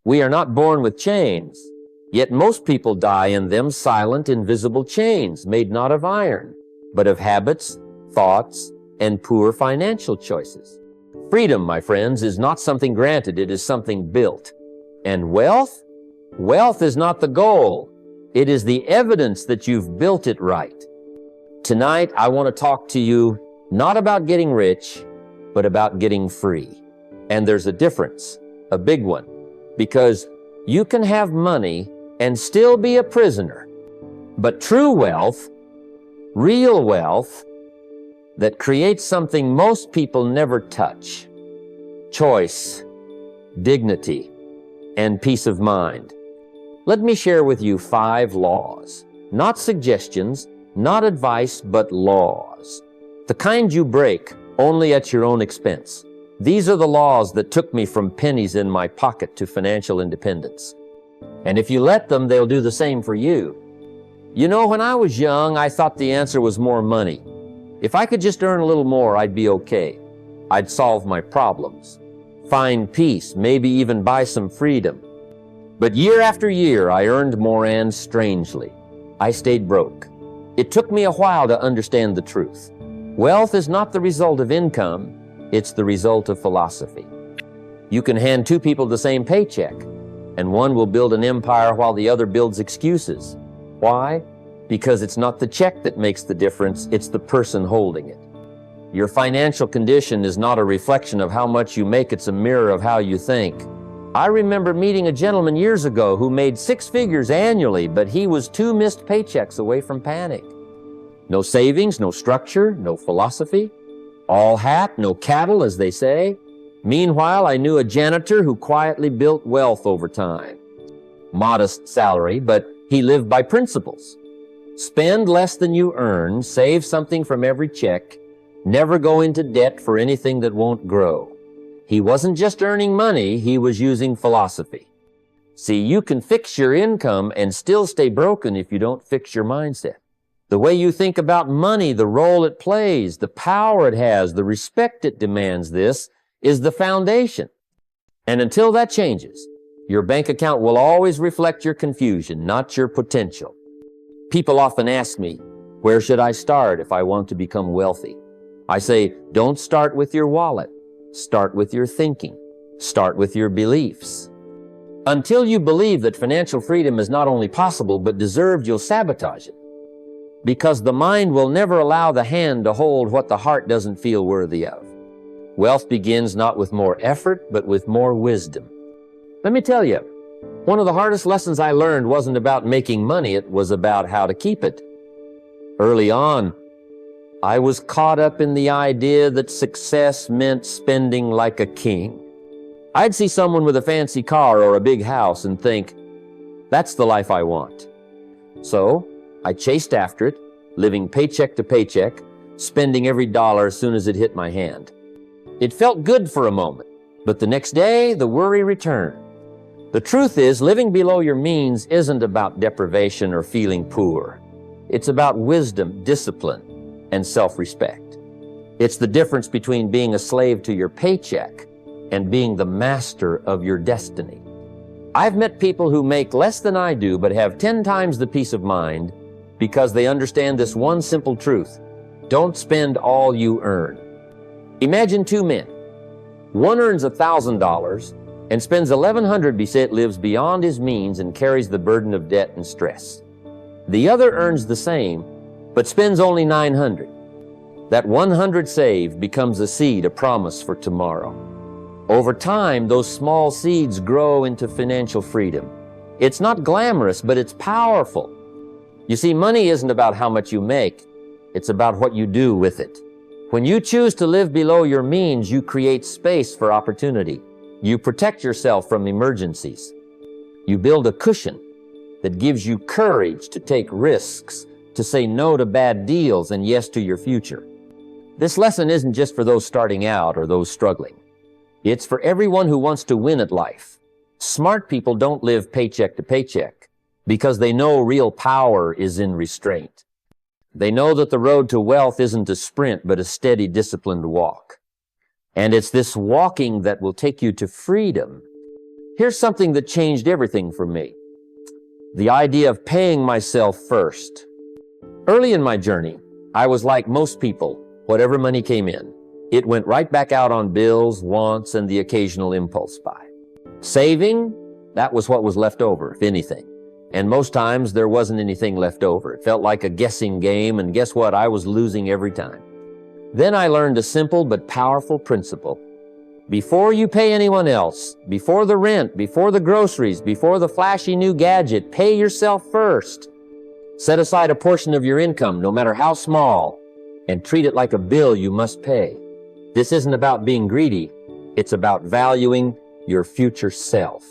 We are not born with chains, yet most people die in them silent, invisible chains, made not of iron, but of habits, thoughts, and poor financial choices. Freedom, my friends, is not something granted, it is something built. And wealth? Wealth is not the goal. It is the evidence that you've built it right. Tonight, I want to talk to you not about getting rich, but about getting free. And there's a difference, a big one, because you can have money and still be a prisoner. But true wealth, real wealth, that creates something most people never touch: choice, dignity, and peace of mind. Let me share with you 5 laws, not suggestions, not advice, but laws. The kind you break only at your own expense. These are the laws that took me from pennies in my pocket to financial independence. And if you let them, they'll do the same for you. You know, when I was young, I thought the answer was more money. If I could just earn a little more, I'd be okay. I'd solve my problems, find peace, maybe even buy some freedom. But year after year, I earned more, and strangely, I stayed broke. It took me a while to understand the truth. Wealth is not the result of income, it's the result of philosophy. You can hand 2 people the same paycheck, and one will build an empire while the other builds excuses. Why? Because it's not the check that makes the difference, it's the person holding it. Your financial condition is not a reflection of how much you make, it's a mirror of how you think. I remember meeting a gentleman years ago who made 6 figures annually, but he was 2 missed paychecks away from panic. No savings, no structure, no philosophy. All hat, no cattle, as they say. Meanwhile, I knew a janitor who quietly built wealth over time. Modest salary, but he lived by principles. Spend less than you earn, save something from every check, never go into debt for anything that won't grow. He wasn't just earning money, he was using philosophy. See, you can fix your income and still stay broken if you don't fix your mindset. The way you think about money, the role it plays, the power it has, the respect it demands, this is the foundation. And until that changes, your bank account will always reflect your confusion, not your potential. People often ask me, where should I start if I want to become wealthy? I say, don't start with your wallet. Start with your thinking. Start with your beliefs. Until you believe that financial freedom is not only possible but deserved, you'll sabotage it. Because the mind will never allow the hand to hold what the heart doesn't feel worthy of. Wealth begins not with more effort, but with more wisdom. Let me tell you, one of the hardest lessons I learned wasn't about making money, it was about how to keep it. Early on, I was caught up in the idea that success meant spending like a king. I'd see someone with a fancy car or a big house and think, that's the life I want. So I chased after it, living paycheck to paycheck, spending every dollar as soon as it hit my hand. It felt good for a moment, but the next day, the worry returned. The truth is, living below your means isn't about deprivation or feeling poor. It's about wisdom, discipline, and self-respect. It's the difference between being a slave to your paycheck and being the master of your destiny. I've met people who make less than I do but have 10 times the peace of mind because they understand this one simple truth: don't spend all you earn. Imagine 2 men. One earns $1,000 and spends $1,100 because lives beyond his means and carries the burden of debt and stress. The other earns the same but spends only $900. That $100 saved becomes a seed, a promise for tomorrow. Over time, those small seeds grow into financial freedom. It's not glamorous, but it's powerful. You see, money isn't about how much you make. It's about what you do with it. When you choose to live below your means, you create space for opportunity. You protect yourself from emergencies. You build a cushion that gives you courage to take risks, to say no to bad deals and yes to your future. This lesson isn't just for those starting out or those struggling. It's for everyone who wants to win at life. Smart people don't live paycheck to paycheck because they know real power is in restraint. They know that the road to wealth isn't a sprint, but a steady, disciplined walk. And it's this walking that will take you to freedom. Here's something that changed everything for me. The idea of paying myself first. Early in my journey, I was like most people. Whatever money came in, it went right back out on bills, wants, and the occasional impulse buy. Saving, that was what was left over, if anything. And most times there wasn't anything left over. It felt like a guessing game, and guess what? I was losing every time. Then I learned a simple but powerful principle. Before you pay anyone else, before the rent, before the groceries, before the flashy new gadget, pay yourself first. Set aside a portion of your income, no matter how small, and treat it like a bill you must pay. This isn't about being greedy. It's about valuing your future self.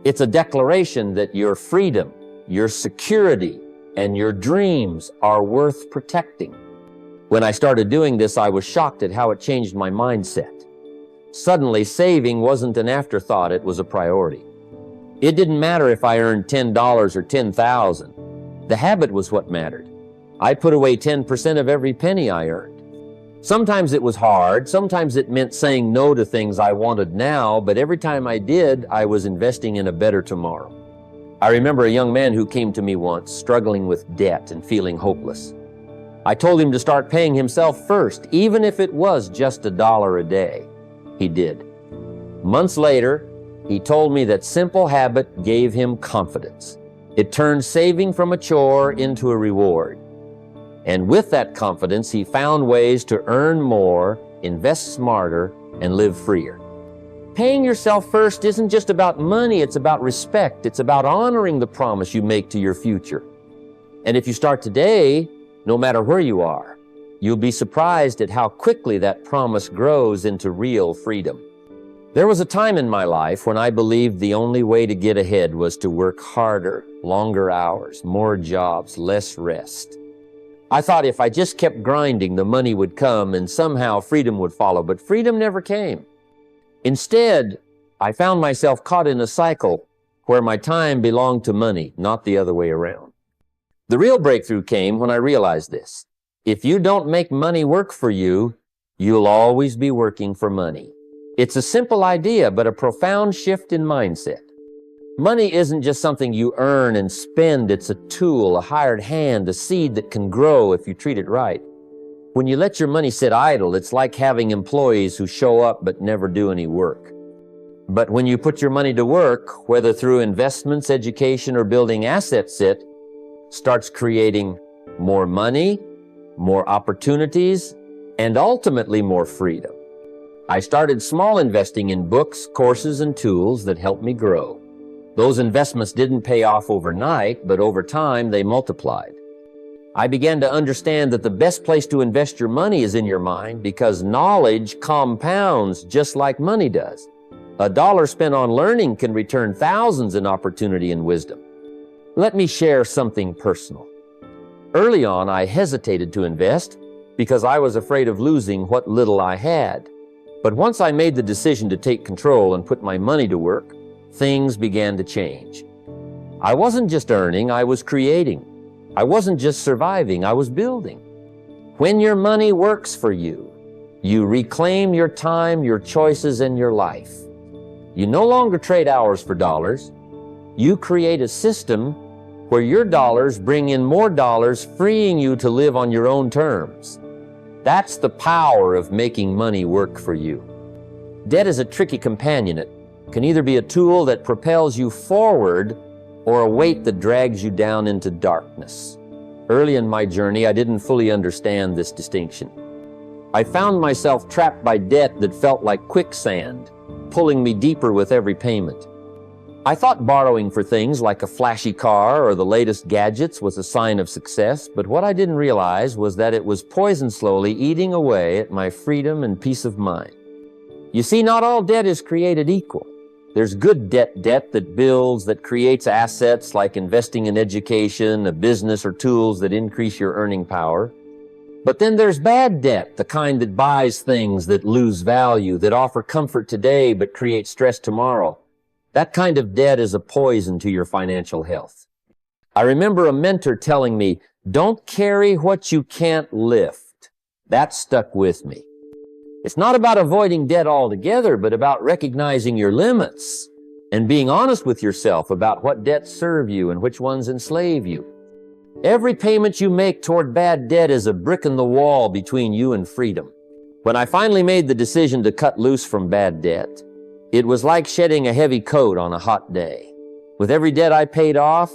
It's a declaration that your freedom, your security, and your dreams are worth protecting. When I started doing this, I was shocked at how it changed my mindset. Suddenly, saving wasn't an afterthought, it was a priority. It didn't matter if I earned $10 or $10,000. The habit was what mattered. I put away 10% of every penny I earned. Sometimes it was hard, sometimes it meant saying no to things I wanted now, but every time I did, I was investing in a better tomorrow. I remember a young man who came to me once, struggling with debt and feeling hopeless. I told him to start paying himself first, even if it was just $1 a day. He did. Months later, he told me that simple habit gave him confidence. It turned saving from a chore into a reward. And with that confidence, he found ways to earn more, invest smarter, and live freer. Paying yourself first isn't just about money, it's about respect. It's about honoring the promise you make to your future. And if you start today, no matter where you are, you'll be surprised at how quickly that promise grows into real freedom. There was a time in my life when I believed the only way to get ahead was to work harder, longer hours, more jobs, less rest. I thought if I just kept grinding, the money would come and somehow freedom would follow, but freedom never came. Instead, I found myself caught in a cycle where my time belonged to money, not the other way around. The real breakthrough came when I realized this. If you don't make money work for you, you'll always be working for money. It's a simple idea, but a profound shift in mindset. Money isn't just something you earn and spend. It's a tool, a hired hand, a seed that can grow if you treat it right. When you let your money sit idle, it's like having employees who show up but never do any work. But when you put your money to work, whether through investments, education, or building assets, it starts creating more money, more opportunities, and ultimately more freedom. I started small, investing in books, courses, and tools that helped me grow. Those investments didn't pay off overnight, but over time they multiplied. I began to understand that the best place to invest your money is in your mind because knowledge compounds just like money does. $1 spent on learning can return thousands in opportunity and wisdom. Let me share something personal. Early on, I hesitated to invest because I was afraid of losing what little I had. But once I made the decision to take control and put my money to work, things began to change. I wasn't just earning, I was creating. I wasn't just surviving, I was building. When your money works for you, you reclaim your time, your choices, and your life. You no longer trade hours for dollars. You create a system where your dollars bring in more dollars, freeing you to live on your own terms. That's the power of making money work for you. Debt is a tricky companion. It can either be a tool that propels you forward or a weight that drags you down into darkness. Early in my journey, I didn't fully understand this distinction. I found myself trapped by debt that felt like quicksand, pulling me deeper with every payment. I thought borrowing for things like a flashy car or the latest gadgets was a sign of success, but what I didn't realize was that it was poison slowly eating away at my freedom and peace of mind. You see, not all debt is created equal. There's good debt that builds, that creates assets like investing in education, a business, or tools that increase your earning power. But then there's bad debt, the kind that buys things that lose value, that offer comfort today but create stress tomorrow. That kind of debt is a poison to your financial health. I remember a mentor telling me, "Don't carry what you can't lift." That stuck with me. It's not about avoiding debt altogether, but about recognizing your limits. and being honest with yourself about what debts serve you and which ones enslave you. Every payment you make toward bad debt is a brick in the wall between you and freedom. When I finally made the decision to cut loose from bad debt, it was like shedding a heavy coat on a hot day. With every debt I paid off,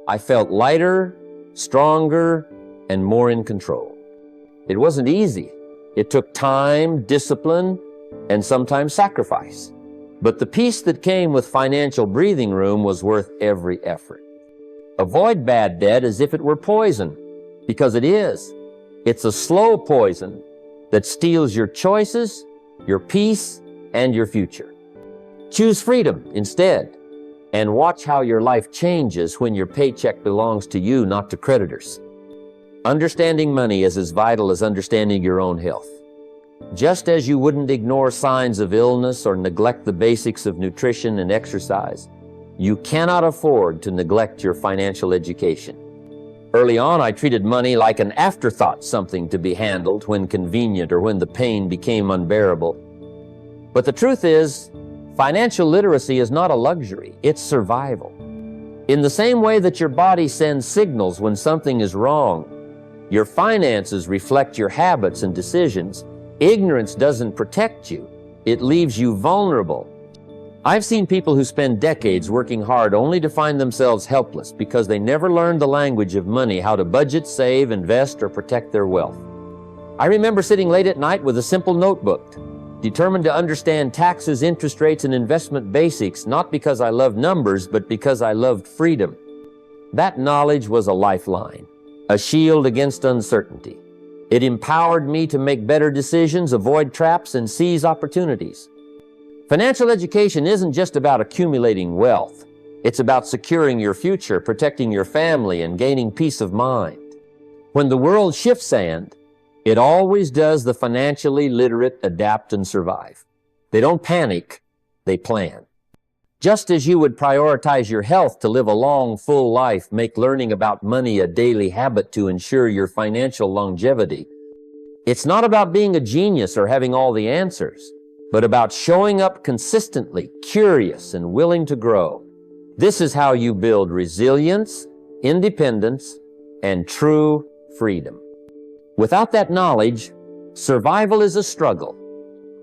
I felt lighter, stronger, and more in control. It wasn't easy. It took time, discipline, and sometimes sacrifice. But the peace that came with financial breathing room was worth every effort. Avoid bad debt as if it were poison, because it is. It's a slow poison that steals your choices, your peace, and your future. Choose freedom instead, and watch how your life changes when your paycheck belongs to you, not to creditors. Understanding money is as vital as understanding your own health. Just as you wouldn't ignore signs of illness or neglect the basics of nutrition and exercise, you cannot afford to neglect your financial education. Early on, I treated money like an afterthought, something to be handled when convenient or when the pain became unbearable. But the truth is, financial literacy is not a luxury, it's survival. In the same way that your body sends signals when something is wrong, your finances reflect your habits and decisions. Ignorance doesn't protect you, it leaves you vulnerable. I've seen people who spend decades working hard only to find themselves helpless because they never learned the language of money, how to budget, save, invest, or protect their wealth. I remember sitting late at night with a simple notebook, determined to understand taxes, interest rates, and investment basics, not because I loved numbers, but because I loved freedom. That knowledge was a lifeline, a shield against uncertainty. It empowered me to make better decisions, avoid traps, and seize opportunities. Financial education isn't just about accumulating wealth. It's about securing your future, protecting your family, and gaining peace of mind. When the world shifts sand, it always does. The financially literate adapt and survive. They don't panic, they plan. Just as you would prioritize your health to live a long, full life, make learning about money a daily habit to ensure your financial longevity. It's not about being a genius or having all the answers, but about showing up consistently, curious, and willing to grow. This is how you build resilience, independence, and true freedom. Without that knowledge, survival is a struggle.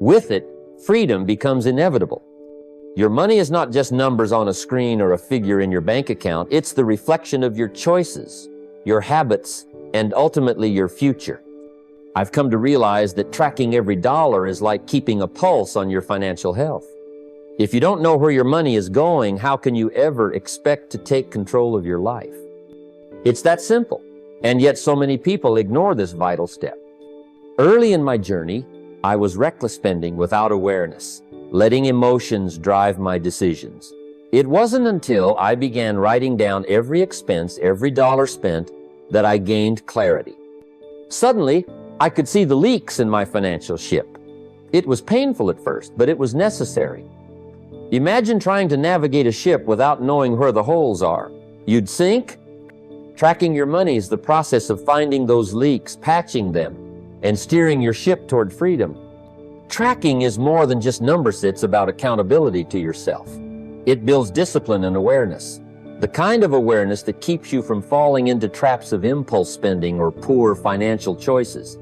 With it, freedom becomes inevitable. Your money is not just numbers on a screen or a figure in your bank account. It's the reflection of your choices, your habits, and ultimately your future. I've come to realize that tracking every dollar is like keeping a pulse on your financial health. If you don't know where your money is going, how can you ever expect to take control of your life? It's that simple, and yet so many people ignore this vital step. Early in my journey, I was reckless spending without awareness, letting emotions drive my decisions. It wasn't until I began writing down every expense, every dollar spent, that I gained clarity. Suddenly, I could see the leaks in my financial ship. It was painful at first, but it was necessary. Imagine trying to navigate a ship without knowing where the holes are. You'd sink. Tracking your money is the process of finding those leaks, patching them, and steering your ship toward freedom. Tracking is more than just numbers. It's about accountability to yourself. It builds discipline and awareness, the kind of awareness that keeps you from falling into traps of impulse spending or poor financial choices.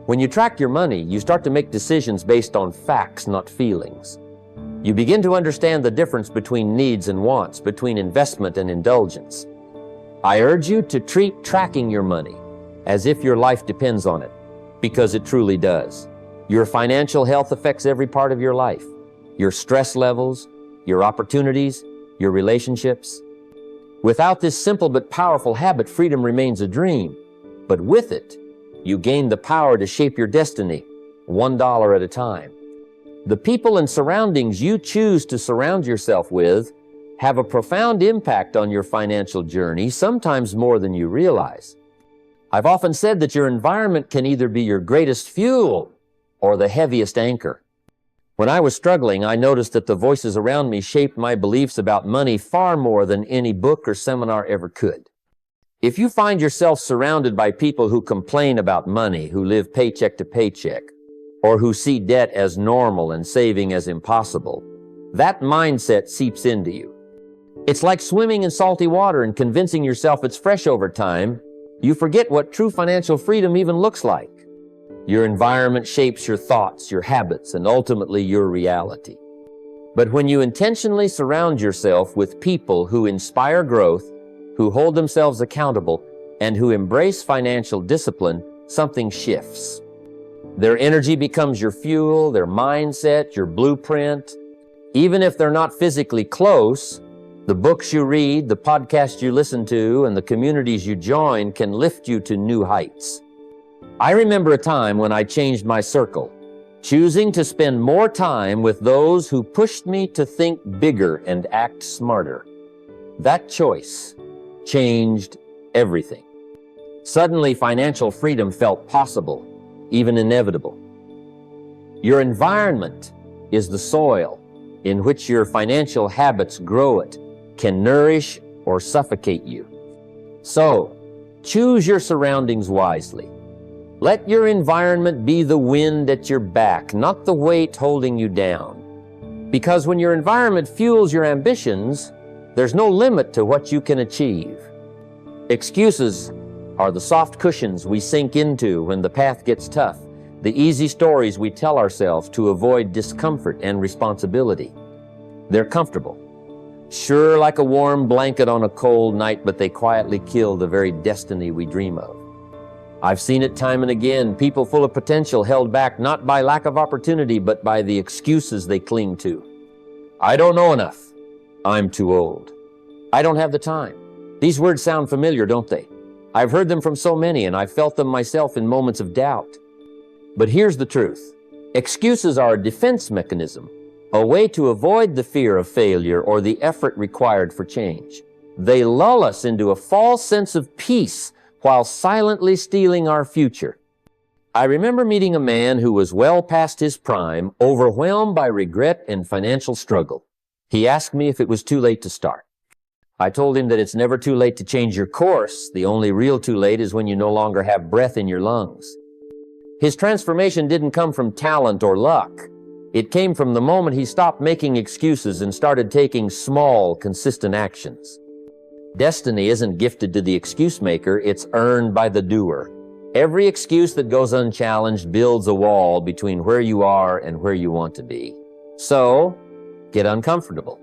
When you track your money, you start to make decisions based on facts, not feelings. You begin to understand the difference between needs and wants, between investment and indulgence. I urge you to treat tracking your money as if your life depends on it, because it truly does. Your financial health affects every part of your life. Your stress levels, your opportunities, your relationships. Without this simple but powerful habit, freedom remains a dream. But with it, you gain the power to shape your destiny, $1 at a time. The people and surroundings you choose to surround yourself with have a profound impact on your financial journey, sometimes more than you realize. I've often said that your environment can either be your greatest fuel or the heaviest anchor. When I was struggling, I noticed that the voices around me shaped my beliefs about money far more than any book or seminar ever could. If you find yourself surrounded by people who complain about money, who live paycheck to paycheck, or who see debt as normal and saving as impossible, that mindset seeps into you. It's like swimming in salty water and convincing yourself it's fresh over time. You forget what true financial freedom even looks like. Your environment shapes your thoughts, your habits, and ultimately your reality. But when you intentionally surround yourself with people who inspire growth, who hold themselves accountable, and who embrace financial discipline, something shifts. Their energy becomes your fuel, their mindset, your blueprint. Even if they're not physically close, the books you read, the podcasts you listen to, and the communities you join can lift you to new heights. I remember a time when I changed my circle, choosing to spend more time with those who pushed me to think bigger and act smarter. That choice changed everything. Suddenly, financial freedom felt possible, even inevitable. Your environment is the soil in which your financial habits grow. It can nourish or suffocate you. So, choose your surroundings wisely. Let your environment be the wind at your back, not the weight holding you down. Because when your environment fuels your ambitions, there's no limit to what you can achieve. Excuses are the soft cushions we sink into when the path gets tough, the easy stories we tell ourselves to avoid discomfort and responsibility. They're comfortable, sure like a warm blanket on a cold night, but they quietly kill the very destiny we dream of. I've seen it time and again, people full of potential held back not by lack of opportunity, but by the excuses they cling to. I don't know enough. I'm too old. I don't have the time. These words sound familiar, don't they? I've heard them from so many, and I've felt them myself in moments of doubt. But here's the truth. Excuses are a defense mechanism, a way to avoid the fear of failure or the effort required for change. They lull us into a false sense of peace while silently stealing our future. I remember meeting a man who was well past his prime, overwhelmed by regret and financial struggle. He asked me if it was too late to start. I told him that it's never too late to change your course. The only real too late is when you no longer have breath in your lungs. His transformation didn't come from talent or luck. It came from the moment he stopped making excuses and started taking small, consistent actions. Destiny isn't gifted to the excuse maker, it's earned by the doer. Every excuse that goes unchallenged builds a wall between where you are and where you want to be. So, get uncomfortable.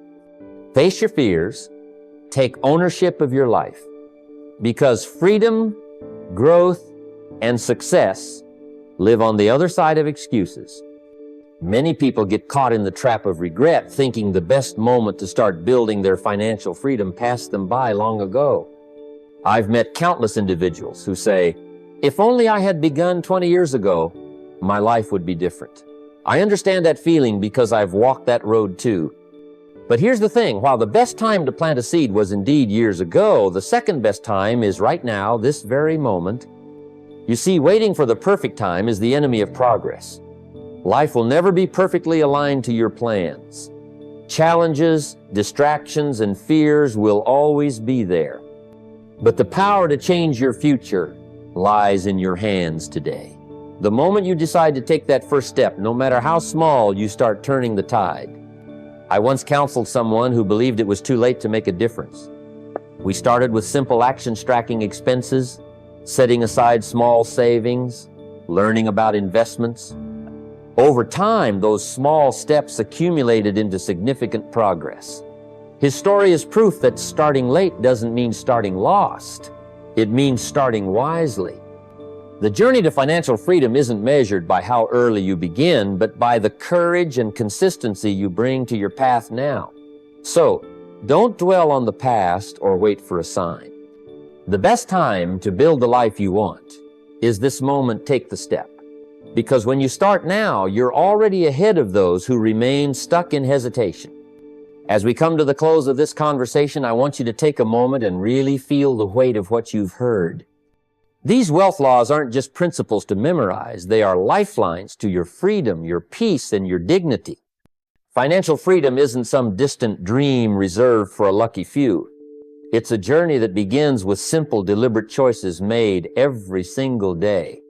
Face your fears. Take ownership of your life. Because freedom, growth, and success live on the other side of excuses. Many people get caught in the trap of regret, thinking the best moment to start building their financial freedom passed them by long ago. I've met countless individuals who say, if only I had begun 20 years ago, my life would be different. I understand that feeling because I've walked that road too. But here's the thing, while the best time to plant a seed was indeed years ago, the second best time is right now, this very moment. You see, waiting for the perfect time is the enemy of progress. Life will never be perfectly aligned to your plans. Challenges, distractions, and fears will always be there. But the power to change your future lies in your hands today. The moment you decide to take that first step, no matter how small, you start turning the tide. I once counseled someone who believed it was too late to make a difference. We started with simple actions tracking expenses, setting aside small savings, learning about investments. Over time, those small steps accumulated into significant progress. His story is proof that starting late doesn't mean starting lost. It means starting wisely. The journey to financial freedom isn't measured by how early you begin, but by the courage and consistency you bring to your path now. So, don't dwell on the past or wait for a sign. The best time to build the life you want is this moment. Take the step. Because when you start now, you're already ahead of those who remain stuck in hesitation. As we come to the close of this conversation, I want you to take a moment and really feel the weight of what you've heard. These wealth laws aren't just principles to memorize. They are lifelines to your freedom, your peace, and your dignity. Financial freedom isn't some distant dream reserved for a lucky few. It's a journey that begins with simple, deliberate choices made every single day.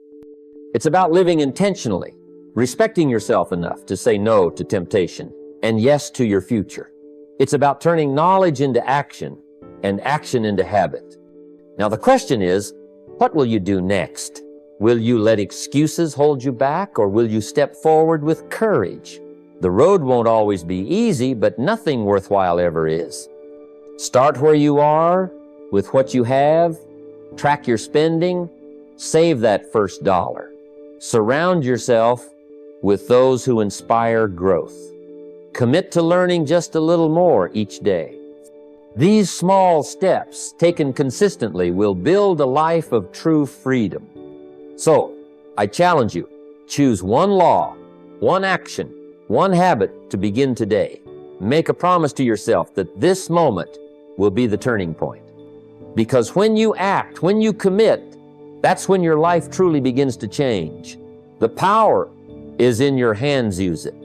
It's about living intentionally, respecting yourself enough to say no to temptation, and yes to your future. It's about turning knowledge into action and action into habit. Now the question is, what will you do next? Will you let excuses hold you back, or will you step forward with courage? The road won't always be easy, but nothing worthwhile ever is. Start where you are, with what you have, track your spending, save that first dollar. Surround yourself with those who inspire growth. Commit to learning just a little more each day. These small steps, taken consistently, will build a life of true freedom. So, I challenge you, choose one law, one action, one habit to begin today. Make a promise to yourself that this moment will be the turning point. Because when you act, when you commit, that's when your life truly begins to change. The power is in your hands. Use it.